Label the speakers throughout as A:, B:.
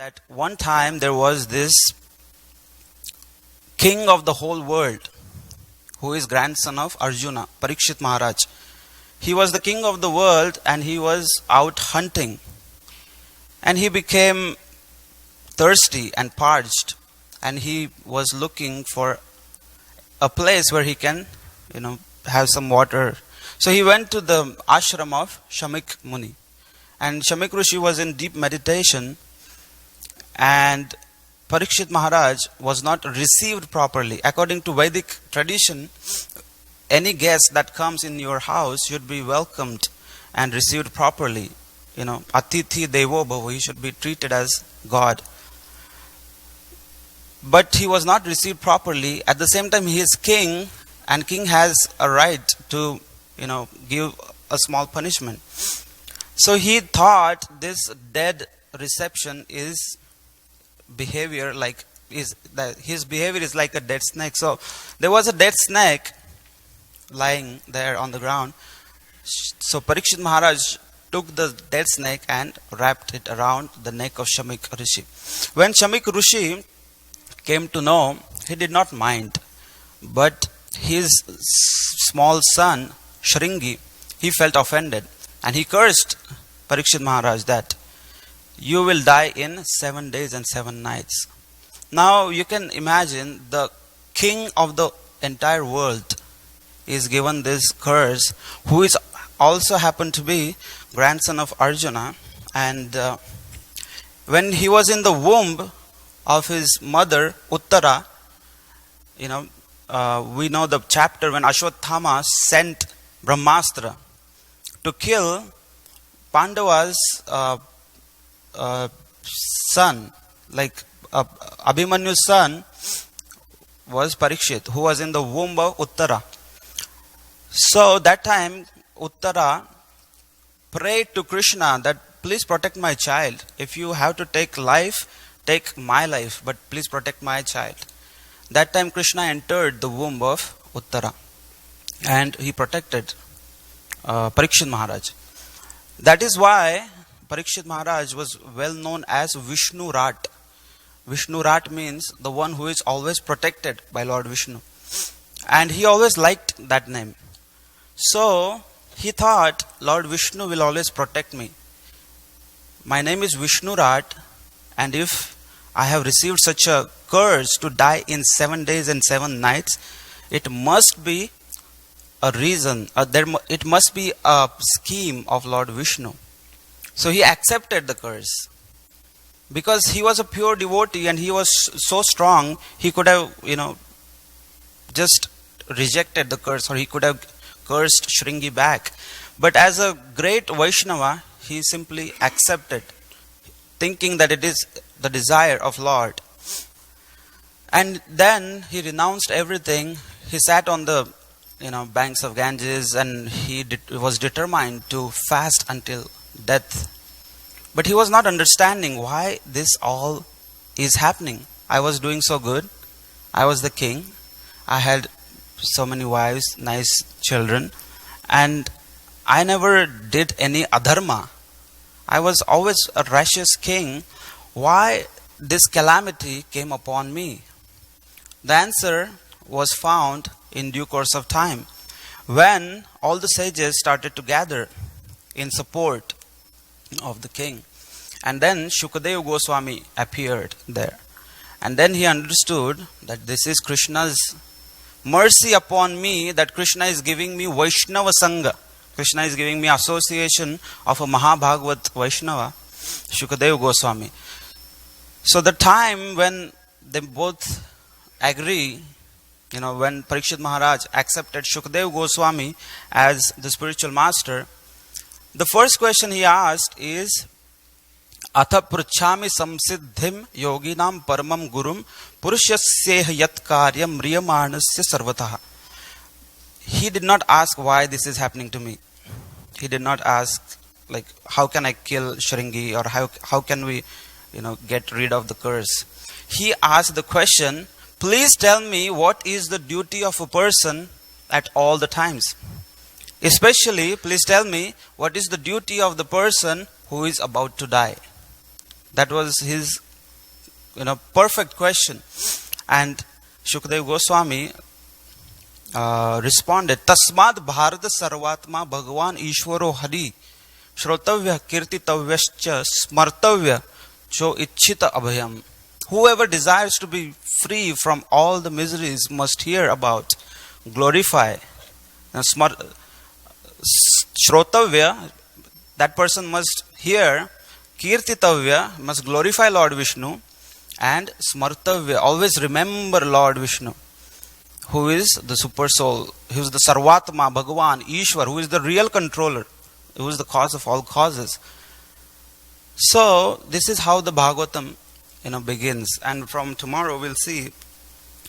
A: that one time there was this king of the whole world who is grandson of Arjuna, Parikshit Maharaj. He was the king of the world and he was out hunting. And he became thirsty and parched. And he was looking for a place where he can, have some water. So he went to the ashram of Shamik Muni. And Shamik Rishi was in deep meditation. And Parikshit Maharaj was not received properly. According to Vedic tradition, any guest that comes in your house should be welcomed and received properly. Atithi Devo Bhava, he should be treated as God. But he was not received properly. At the same time, he is king, and king has a right to, give a small punishment. So he thought this dead reception is behavior like his behavior is like a dead snake. So there was a dead snake lying there on the ground. So Parikshit Maharaj took the dead snake and wrapped it around the neck of Shamik Rishi. When Shamik Rishi came to know, he did not mind. But his small son, Shringi, he felt offended. And he cursed Parikshit Maharaj that you will die in 7 days and 7 nights. Now you can imagine the king of the entire world is given this curse, who is also happened to be grandson of Arjuna. And when he was in the womb of his mother Uttara, we know the chapter when Ashwatthama sent Brahmastra to kill Pandava's son, like Abhimanyu's son was Parikshit, who was in the womb of Uttara. So that time Uttara prayed to Krishna that please protect my child. If you have to take life, take my life, but please protect my child. That time Krishna entered the womb of Uttara and he protected Parikshit Maharaj. That is why Parikshit Maharaj was well known as Vishnu Rat. Vishnu Rat means the one who is always protected by Lord Vishnu. And he always liked that name. So he thought Lord Vishnu will always protect me. My name is Vishnu Rat, and if I have received such a curse to die in 7 days and 7 nights, it must be a reason, it must be a scheme of Lord Vishnu. So he accepted the curse. Because he was a pure devotee and he was so strong, he could have, just rejected the curse, or he could have cursed Shringi back. But as a great Vaishnava, he simply accepted, thinking that it is the desire of Lord. And then he renounced everything. He sat on the banks of Ganges, and he was determined to fast until death. But he was not understanding why this all is happening. I was doing so good. I was the king. I had so many wives, nice children, and I never did any adharma. I was always a righteous king. Why this calamity came upon me? The answer was found in due course of time, when all the sages started to gather in support of the king. And then Shukadeva Goswami appeared there. And then he understood that this is Krishna's mercy upon me, that Krishna is giving me Vaishnava Sangha. Krishna is giving me association of a Mahabhagavat Vaishnava, Shukadeva Goswami. So the time when they both agree, when Parikshit Maharaj accepted Shukadeva Goswami as the spiritual master, the first question he asked is, Atha pruchhami samsiddhim yoginam paramam gurum purushasya yat karyam riyamanasya sarvataha. He did not ask why this is happening to me. He did not ask, how can I kill Shringi, or how can we, get rid of the curse. He asked the question, please tell me what is the duty of a person at all the times. Especially, please tell me what is the duty of the person who is about to die. That was his perfect question. And Shukdev Goswami responded, Tasmad Bharata Sarvatma Bhagavan Ishwaro Hari Shrotavya Kirtitavyascha Smartavya Cho Ichchita Abhayam. Whoever desires to be free from all the miseries must hear about, glorify. Now, Shrotavya, that person must hear, Kirtitavya, must glorify Lord Vishnu, and Smartavya, always remember Lord Vishnu, who is the super soul, who is the Sarvatma, Bhagavan, Ishwar, who is the real controller, who is the cause of all causes. So, this is how the Bhagavatam begins. And from tomorrow we'll see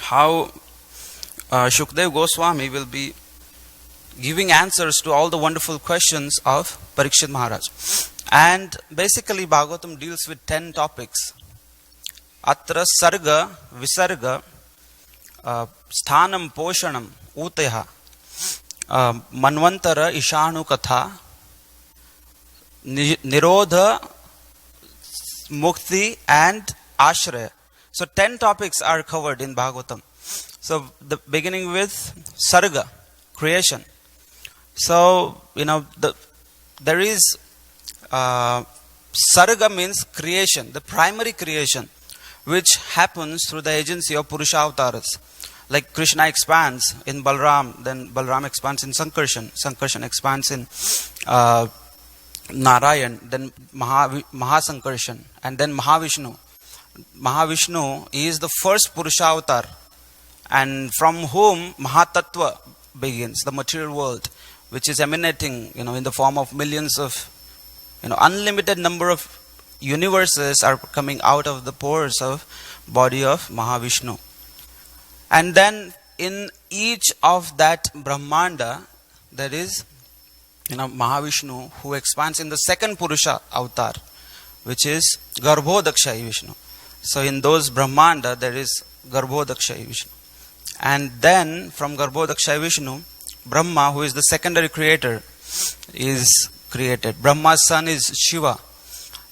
A: how Shukdev Goswami will be giving answers to all the wonderful questions of Parikshit Maharaj. And basically Bhagavatam deals with 10 topics. Atra Sarga, Visarga, Sthanam Poshanam, Uteha, Manvantara Ishanu Katha, Nirodha, Mukti, and Ashraya. So 10 topics are covered in Bhagavatam. So the beginning with Sarga, creation. So there is Sarga means creation, the primary creation, which happens through the agency of Purusha avatars. Like Krishna expands in Balram, then Balram expands in Sankarshan, Sankarshan expands in Narayan, then Mahasankarshan, and then Mahavishnu. Mahavishnu is the first Purusha avatar, and from whom Mahatattva begins, the material world, which is emanating, in the form of millions of, unlimited number of universes are coming out of the pores of body of Mahavishnu. And then in each of that Brahmanda, there is Mahavishnu, who expands in the second Purusha avatar, which is Garbhodakshai Vishnu. So in those Brahmanda, there is Garbhodakshai Vishnu. And then from Garbhodakshai Vishnu, Brahma, who is the secondary creator, is created. Brahma's son is Shiva.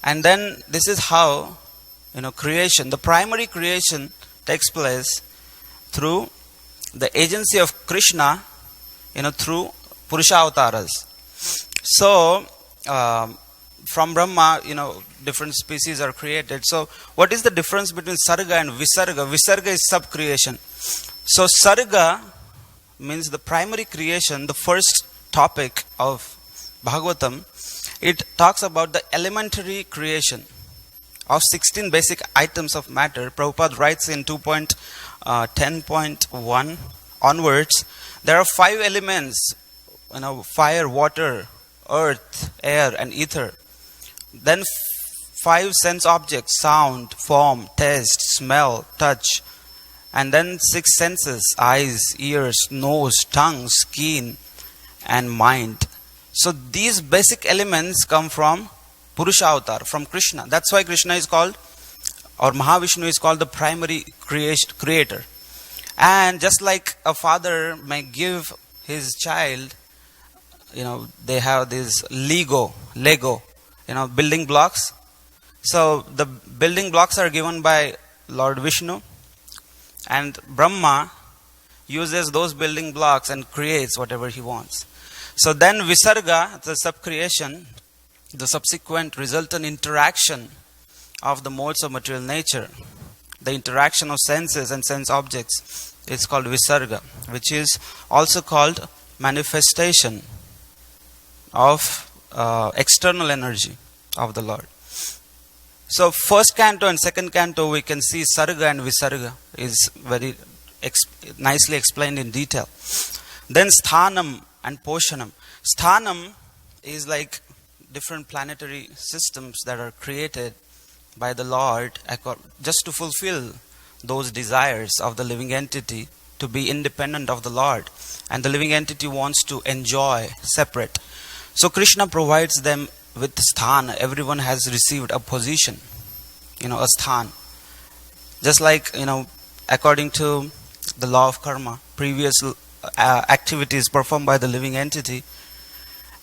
A: And then this is how, creation, the primary creation takes place through the agency of Krishna, through Purusha avatars. So, from Brahma, different species are created. So, what is the difference between Sarga and Visarga? Visarga is sub-creation. So, Sarga means the primary creation, the first topic of Bhagavatam. It talks about the elementary creation of 16 basic items of matter. Prabhupada writes in 2.10.1 onwards, there are 5 elements, fire, water, earth, air, and ether. Then 5 sense objects, sound, form, taste, smell, touch. And then 6 senses, eyes, ears, nose, tongue, skin, and mind. So these basic elements come from Purusha avatar, from Krishna. That's why Krishna is called, or Mahavishnu is called, the primary creator. And just like a father may give his child, they have this Lego, building blocks. So the building blocks are given by Lord Vishnu, and Brahma uses those building blocks and creates whatever he wants. So then Visarga, the sub-creation, the subsequent resultant interaction of the modes of material nature, the interaction of senses and sense objects, is called Visarga, which is also called manifestation of external energy of the Lord. So first canto and second canto, we can see Sarga and Visarga is very nicely explained in detail. Then Sthanam and Poshanam. Sthanam is like different planetary systems that are created by the Lord just to fulfill those desires of the living entity to be independent of the Lord. And the living entity wants to enjoy separate. So Krishna provides them with sthana. Everyone has received a position, a sthan. Just like, according to the law of karma, previous activities performed by the living entity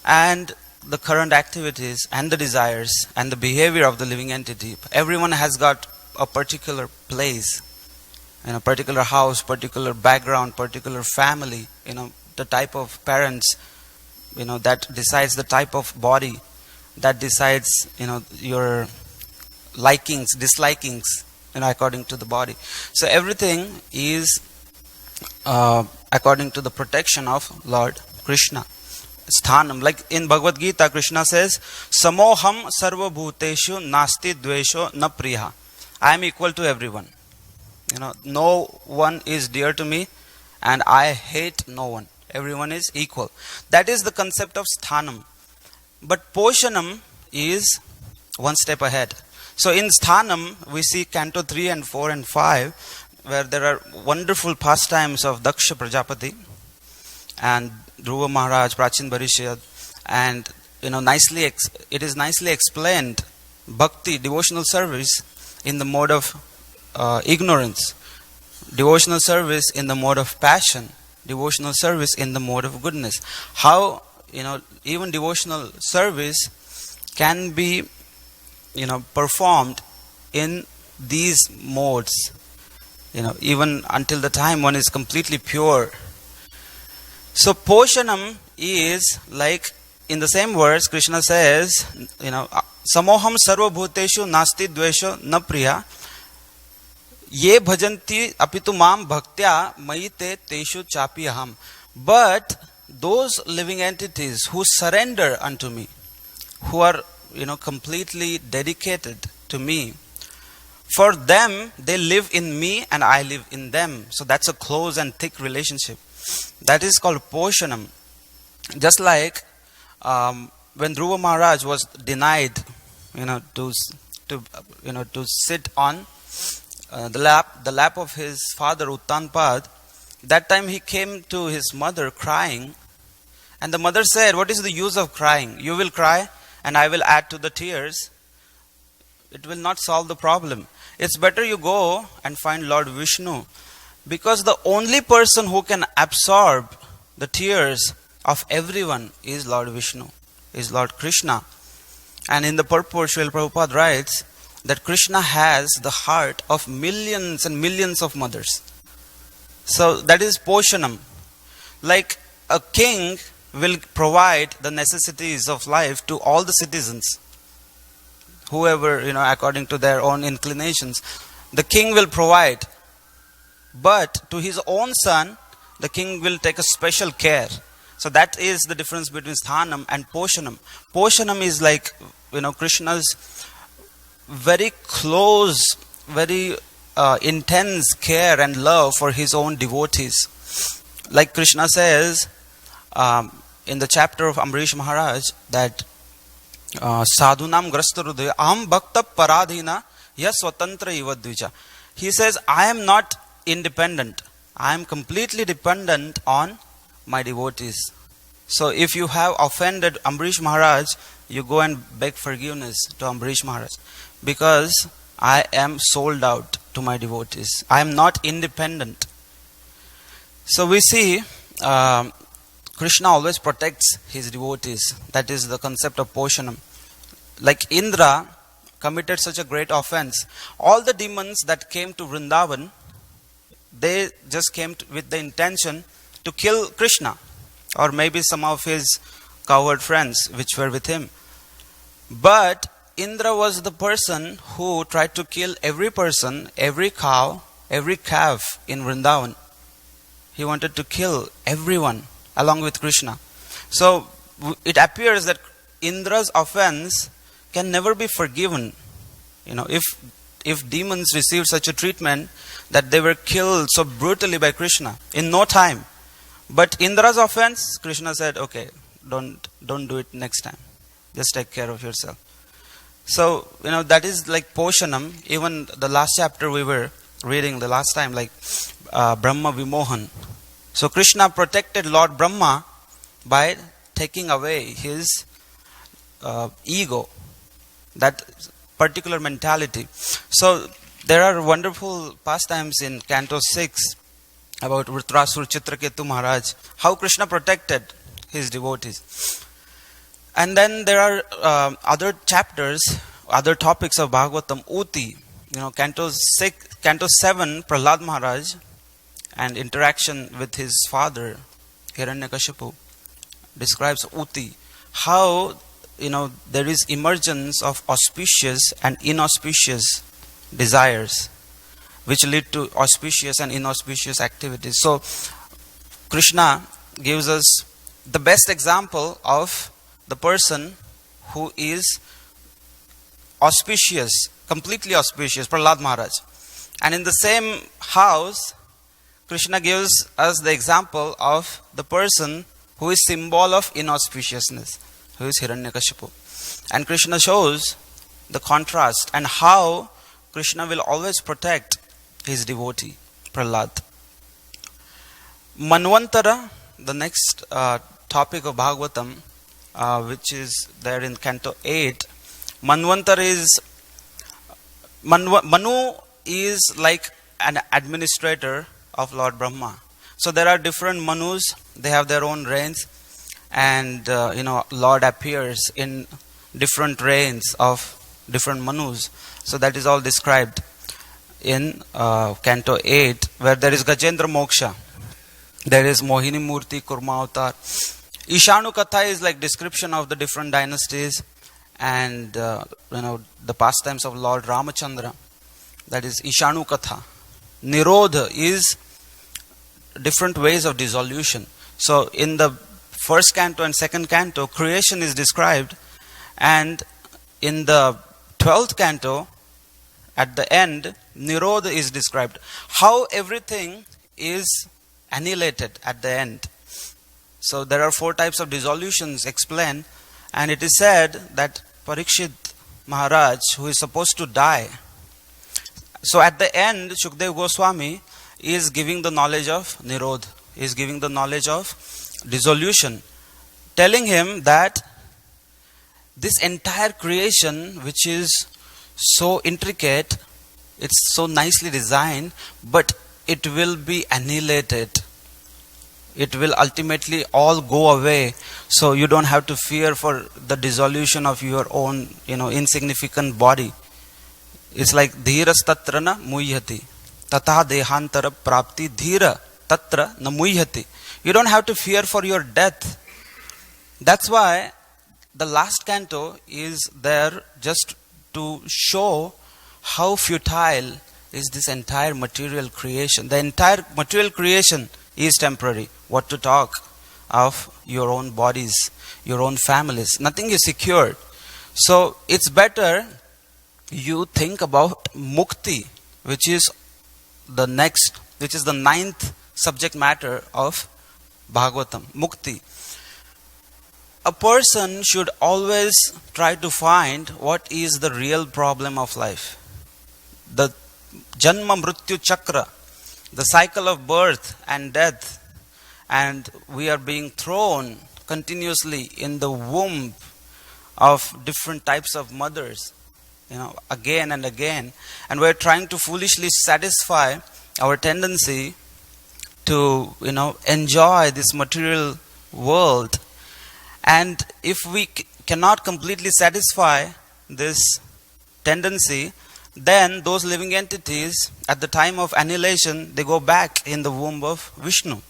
A: and the current activities and the desires and the behavior of the living entity, everyone has got a particular place, in a particular house, particular background, particular family, the type of parents, that decides the type of body, that decides, your likings, dislikings, according to the body. So everything is according to the protection of Lord Krishna. Sthanam, like in Bhagavad Gita, Krishna says, Samoham sarva bhuteshu nasti dvesho na priya. I am equal to everyone. No one is dear to me, and I hate no one. Everyone is equal. That is the concept of sthanam. But poshanam is one step ahead. So in sthanam, we see Canto 3 and 4 and 5, where there are wonderful pastimes of Daksha Prajapati and Dhruva Maharaj, Prachin Bharishya, and it is nicely explained, bhakti, devotional service, in the mode of ignorance, devotional service in the mode of passion, devotional service in the mode of goodness. How even devotional service can be performed in these modes, even until the time one is completely pure. So poshanam is like, in the same words, Krishna says, Samoham sarva bhuteshu nasti dvesho na priya, ye bhajanti apitu mam bhaktya mayite teshu chapi aham. But those living entities who surrender unto me, who are completely dedicated to me, for them, they live in me and I live in them. So that's a close and thick relationship. That is called poshanam. Just like when Dhruva Maharaj was denied, to sit on the lap of his father Uttanpad, that time he came to his mother crying, and the mother said, "What is the use of crying? You will cry, and I will add to the tears. It will not solve the problem. It's better you go and find Lord Vishnu, because the only person who can absorb the tears of everyone is Lord Vishnu, is Lord Krishna." And in the purport, Srila Prabhupada writes that Krishna has the heart of millions and millions of mothers. So that is poshanam. Like a king will provide the necessities of life to all the citizens, whoever, according to their own inclinations, the king will provide. But to his own son, the king will take a special care. So that is the difference between sthanam and poshanam. Poshanam is like, Krishna's very close, very intense care and love for his own devotees. Like Krishna says in the chapter of Amrish Maharaj that sadhunam grastarudaya aham bhakta paradhina ya swatantra iva dvija. He says, I am not independent. I am completely dependent on my devotees. So if you have offended Amrish Maharaj, you go and beg forgiveness to Amrish Maharaj, because I am sold out to my devotees. I am not independent. So we see Krishna always protects his devotees. That is the concept of poshanam. Like Indra committed such a great offense. All the demons that came to Vrindavan, they just came with the intention to kill Krishna, or maybe some of his cowherd friends which were with him. But Indra was the person who tried to kill every person, every cow, every calf in Vrindavan. He wanted to kill everyone along with Krishna. So it appears that Indra's offense can never be forgiven. If demons received such a treatment that they were killed so brutally by Krishna in no time. But Indra's offense, Krishna said, okay, don't do it next time. Just take care of yourself. So, that is like poshanam. Even the last chapter we were reading the last time, like Brahma Vimohan. So Krishna protected Lord Brahma by taking away his ego, that particular mentality. So there are wonderful pastimes in Canto 6 about Vritrasur Chitraketu Maharaj, how Krishna protected his devotees. And then there are other chapters, other topics of Bhagavatam, Uti. Canto 7, Prahlad Maharaj and interaction with his father, Hiranyakashipu, describes Uti, how, there is emergence of auspicious and inauspicious desires, which lead to auspicious and inauspicious activities. So, Krishna gives us the best example of the person who is auspicious, completely auspicious, Prahlad Maharaj. And in the same house, Krishna gives us the example of the person who is symbol of inauspiciousness, who is Hiranyakashipu. And Krishna shows the contrast and how Krishna will always protect his devotee, Prahlad. Manvantara, the next topic of Bhagavatam, which is there in Canto 8. Manvantara is, Manu is like an administrator of Lord Brahma. So there are different Manus, they have their own reigns, and Lord appears in different reigns of different Manus. So that is all described in Canto 8, where there is Gajendra Moksha, there is Mohini Murti, Kurma Avatar. Ishanu Katha is like description of the different dynasties and the pastimes of Lord Ramachandra. That is Ishanu Katha. Nirodha is different ways of dissolution. So in the first canto and second canto, creation is described, and in the 12th canto, at the end, Nirodha is described. How everything is annihilated at the end. So there are 4 types of dissolutions explained, and it is said that Parikshit Maharaj, who is supposed to die, so at the end, Shukdev Goswami is giving the knowledge of Nirodha, is giving the knowledge of dissolution, telling him that this entire creation, which is so intricate, it's so nicely designed, but it will be annihilated. It will ultimately all go away. So you don't have to fear for the dissolution of your own, insignificant body. It's like dhira tatra na muhyati. Tata dehantara prapti dhira tatra na muhyati. You don't have to fear for your death. That's why the last canto is there just to show how futile is this entire material creation. The entire material creation is temporary. What to talk of your own bodies, your own families. Nothing is secured. So it's better you think about mukti, which is the 9th subject matter of Bhagavatam. Mukti. A person should always try to find what is the real problem of life. The Janma Mrityu Chakra, the cycle of birth and death, and we are being thrown continuously in the womb of different types of mothers, again and again, and we're trying to foolishly satisfy our tendency to, enjoy this material world. And if we cannot completely satisfy this tendency, then those living entities, at the time of annihilation, they go back in the womb of Vishnu.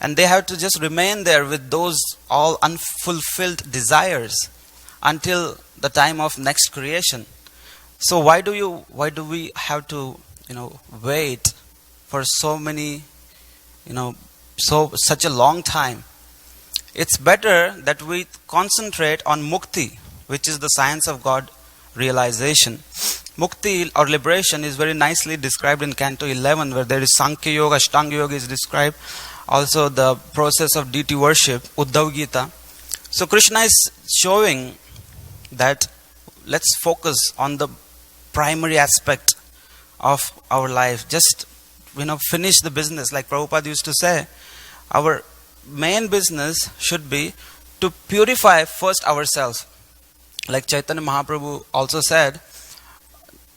A: And they have to just remain there with those all unfulfilled desires until the time of next creation. So why do we have to, wait for so many, such a long time? It's better that we concentrate on mukti, which is the science of God realization. Mukti or liberation is very nicely described in Canto 11, where there is Sankhya Yoga, Ashtanga Yoga is described. Also the process of deity worship, Uddhav Gita. So Krishna is showing that let's focus on the primary aspect of our life. Just, finish the business. Like Prabhupada used to say, our main business should be to purify first ourselves. Like Chaitanya Mahaprabhu also said,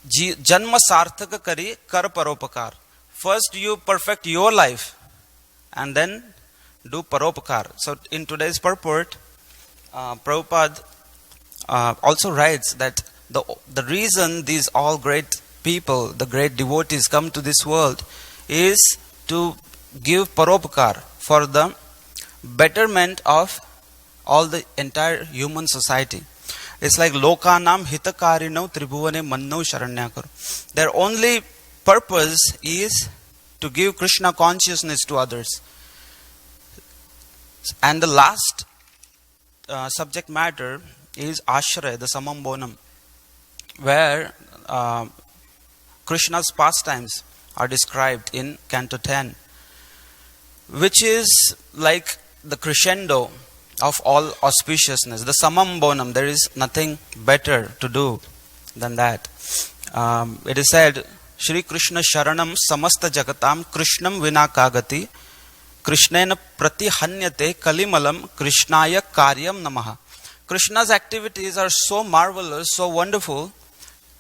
A: Janma sarthaka kari kar paropakar. First you perfect your life and then do paropakar. So in today's purport, Prabhupada also writes that the reason these all great people, the great devotees come to this world is to give paropakar for the betterment of all the entire human society. It's like lokanam hitakarino tribhuvane manno sharanyakar. Their only purpose is to give Krishna consciousness to others. And the last subject matter is Ashraya, the Samam Bonam, where Krishna's pastimes are described in Canto 10, which is like the crescendo of all auspiciousness. The Samam Bonam, there is nothing better to do than that. It is said, Shri Krishna Sharanam Samasta Jagatam Krishnam Vinakagati Krishnena Pratihanyate Kalimalam Krishnaya Karyam Namaha. Krishna's activities are so marvelous, so wonderful,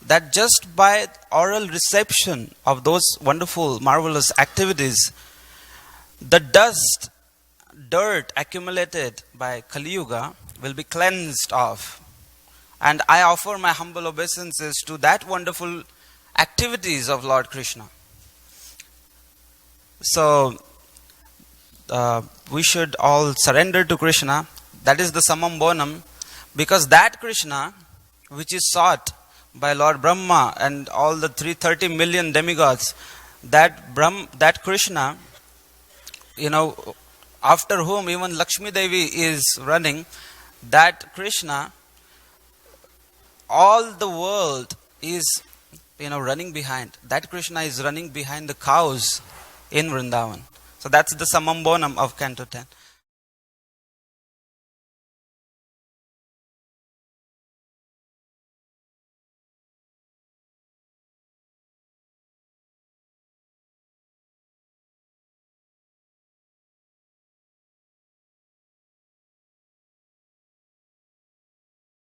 A: that just by oral reception of those wonderful, marvelous activities, the dirt accumulated by Kali Yuga will be cleansed off. And I offer my humble obeisances to that wonderful activities of Lord Krishna. So, we should all surrender to Krishna. That is the Samam Bonam, because that Krishna, which is sought by Lord Brahma and all the 330 million demigods, that Krishna, after whom even Lakshmi Devi is running, that Krishna, all the world is running behind. That Krishna is running behind the cows in Vrindavan. So that's the Samam Bonam of Canto 10.